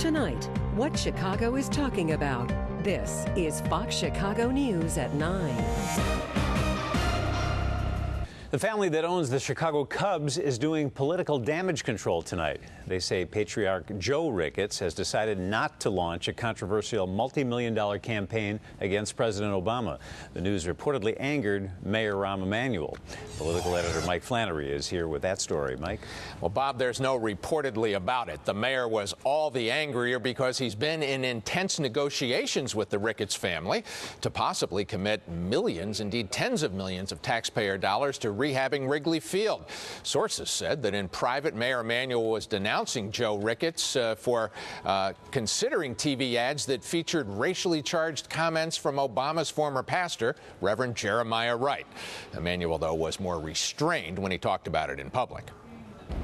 Tonight, what Chicago is talking about. This is Fox Chicago News at 9. The family that owns the Chicago Cubs is doing political damage control tonight. They say patriarch Joe Ricketts has decided not to launch a controversial multi-million-dollar campaign against President Obama. The news reportedly angered Mayor Rahm Emanuel. Political editor Mike Flannery is here with that story. Mike? Well, Bob, there's no reportedly about it. The mayor was all the angrier because he's been in intense negotiations with the Ricketts family to possibly commit millions, indeed tens of millions of taxpayer dollars to rehabbing Wrigley Field. Sources said that in private, Mayor Emanuel was denouncing Joe Ricketts for considering TV ads that featured racially charged comments from Obama's former pastor, Reverend Jeremiah Wright. Emanuel, though, was more restrained when he talked about it in public.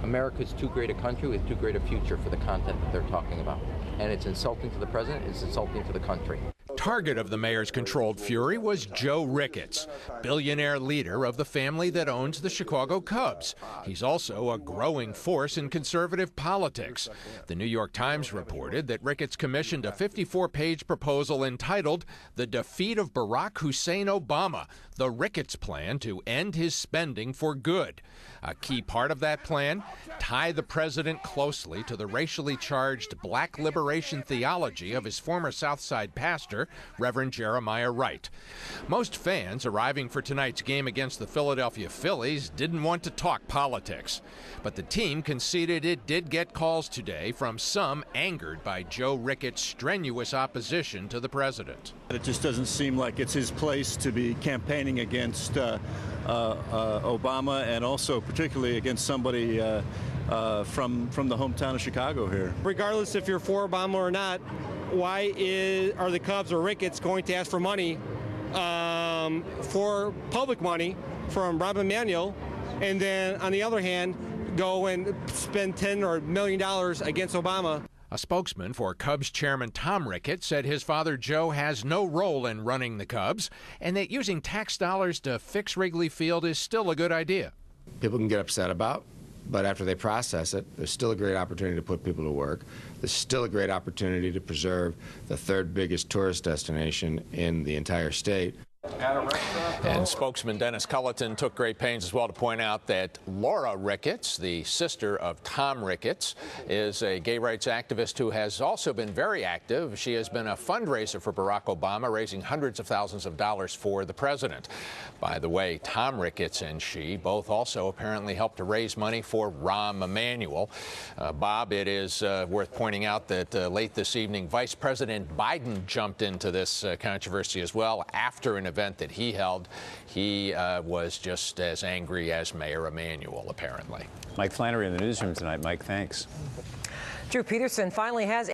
America's too great a country with too great a future for the content that they're talking about. And it's insulting to the president, it's insulting to the country. Target of the mayor's controlled fury was Joe Ricketts, billionaire leader of the family that owns the Chicago Cubs. He's also a growing force in conservative politics. The New York Times reported that Ricketts commissioned a 54-page proposal entitled "The Defeat of Barack Hussein Obama: The Ricketts Plan to End His Spending for Good." A key part of that plan: tie the president closely to the racially charged black liberation theology of his former South Side pastor, Reverend Jeremiah Wright. Most fans arriving for tonight's game against the Philadelphia Phillies didn't want to talk politics. But the team conceded it did get calls today from some angered by Joe Ricketts' strenuous opposition to the president. It just doesn't seem like it's his place to be campaigning against Obama, and also particularly against somebody from the hometown of Chicago here. Regardless if you're for Obama or not, why are the Cubs or Ricketts going to ask for money, for public money from Rahm Emanuel, and then on the other hand go and spend $10 or $1 million against Obama? A spokesman for Cubs chairman Tom Ricketts said his father Joe has no role in running the Cubs, and that using tax dollars to fix Wrigley Field is still a good idea. People can get upset about, but after they process it, there's still a great opportunity to put people to work. There's still a great opportunity to preserve the third biggest tourist destination in the entire state. And spokesman Dennis Culleton took great pains as well to point out that Laura Ricketts, the sister of Tom Ricketts, is a gay rights activist who has also been very active. She has been a fundraiser for Barack Obama, raising hundreds of thousands of dollars for the president. By the way, Tom Ricketts and she both also apparently helped to raise money for Rahm Emanuel. Bob, it is worth pointing out that late this evening, Vice President Biden jumped into this controversy as well. After an event that he held, he was just as angry as Mayor Emanuel, apparently. Mike Flannery in the newsroom tonight. Mike, thanks. Drew Peterson finally has